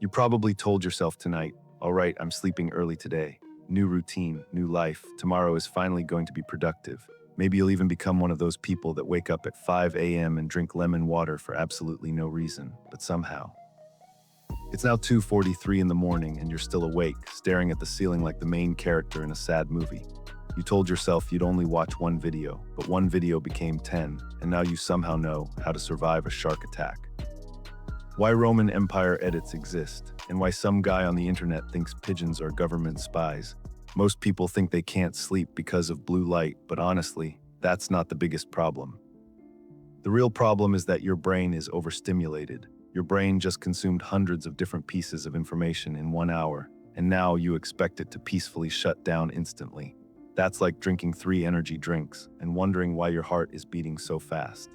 You probably told yourself tonight, all right, I'm sleeping early today. New routine, new life. Tomorrow is finally going to be productive. Maybe you'll even become one of those people that wake up at 5 a.m. and drink lemon water for absolutely no reason. But somehow, it's now 2:43 in the morning and you're still awake, staring at the ceiling like the main character in a sad movie. You told yourself you'd only watch one video, but one video became 10, and now you somehow know how to survive a shark attack. Why Roman Empire edits exist, and why some guy on the internet thinks pigeons are government spies. Most people think they can't sleep because of blue light, but honestly, that's not the biggest problem. The real problem is that your brain is overstimulated. Your brain just consumed hundreds of different pieces of information in 1 hour, and now you expect it to peacefully shut down instantly. That's like drinking 3 energy drinks and wondering why your heart is beating so fast.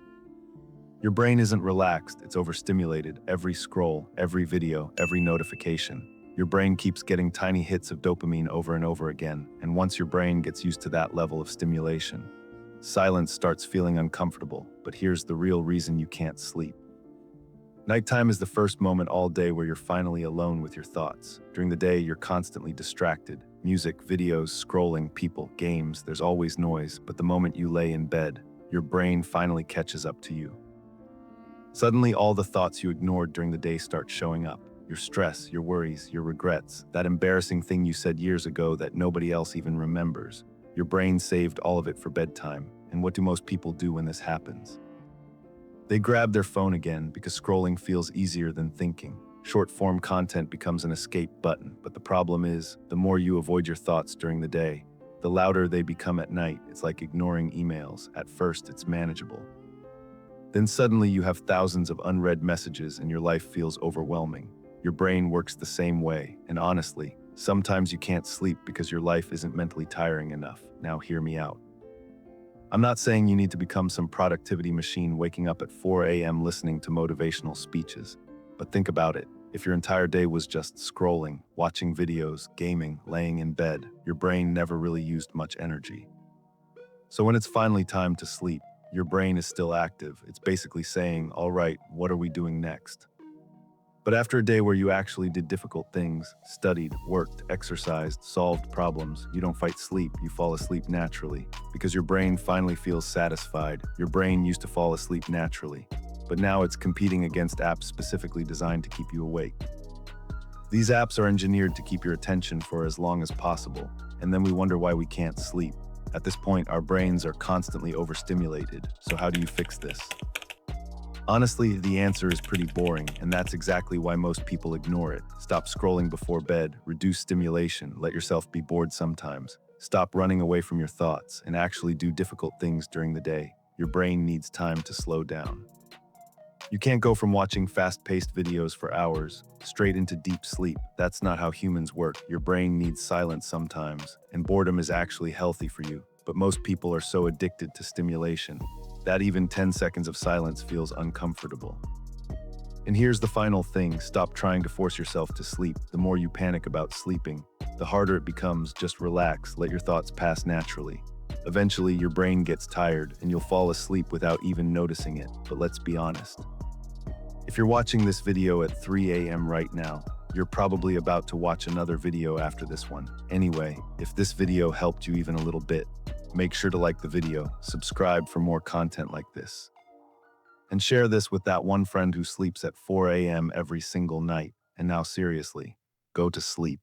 Your brain isn't relaxed, it's overstimulated. Every scroll, every video, every notification. Your brain keeps getting tiny hits of dopamine over and over again, and once your brain gets used to that level of stimulation, silence starts feeling uncomfortable. But here's the real reason you can't sleep. Nighttime is the first moment all day where you're finally alone with your thoughts. During the day, you're constantly distracted. Music, videos, scrolling, people, games, there's always noise, but the moment you lay in bed, your brain finally catches up to you. Suddenly, all the thoughts you ignored during the day start showing up. Your stress, your worries, your regrets, that embarrassing thing you said years ago that nobody else even remembers. Your brain saved all of it for bedtime. And what do most people do when this happens? They grab their phone again because scrolling feels easier than thinking. Short-form content becomes an escape button, but the problem is, the more you avoid your thoughts during the day, the louder they become at night. It's like ignoring emails. At first, it's manageable. Then suddenly you have thousands of unread messages and your life feels overwhelming. Your brain works the same way, and honestly, sometimes you can't sleep because your life isn't mentally tiring enough. Now hear me out. I'm not saying you need to become some productivity machine waking up at 4 a.m. listening to motivational speeches. But think about it. If your entire day was just scrolling, watching videos, gaming, laying in bed, your brain never really used much energy. So when it's finally time to sleep, your brain is still active. It's basically saying, all right, what are we doing next? But after a day where you actually did difficult things, studied, worked, exercised, solved problems, you don't fight sleep, you fall asleep naturally. Because your brain finally feels satisfied. Your brain used to fall asleep naturally, but now it's competing against apps specifically designed to keep you awake. These apps are engineered to keep your attention for as long as possible, and then we wonder why we can't sleep. At this point, our brains are constantly overstimulated, so how do you fix this? Honestly, the answer is pretty boring, and that's exactly why most people ignore it. Stop scrolling before bed, reduce stimulation, let yourself be bored sometimes. Stop running away from your thoughts, and actually do difficult things during the day. Your brain needs time to slow down. You can't go from watching fast-paced videos for hours straight into deep sleep. That's not how humans work. Your brain needs silence sometimes, and boredom is actually healthy for you. But most people are so addicted to stimulation that even 10 seconds of silence feels uncomfortable. And here's the final thing, stop trying to force yourself to sleep. The more you panic about sleeping, the harder it becomes. Just relax, let your thoughts pass naturally. Eventually, your brain gets tired and you'll fall asleep without even noticing it. But let's be honest. If you're watching this video at 3 a.m. right now, you're probably about to watch another video after this one. Anyway, if this video helped you even a little bit, make sure to like the video, subscribe for more content like this, and share this with that one friend who sleeps at 4 a.m. every single night. And now seriously, go to sleep.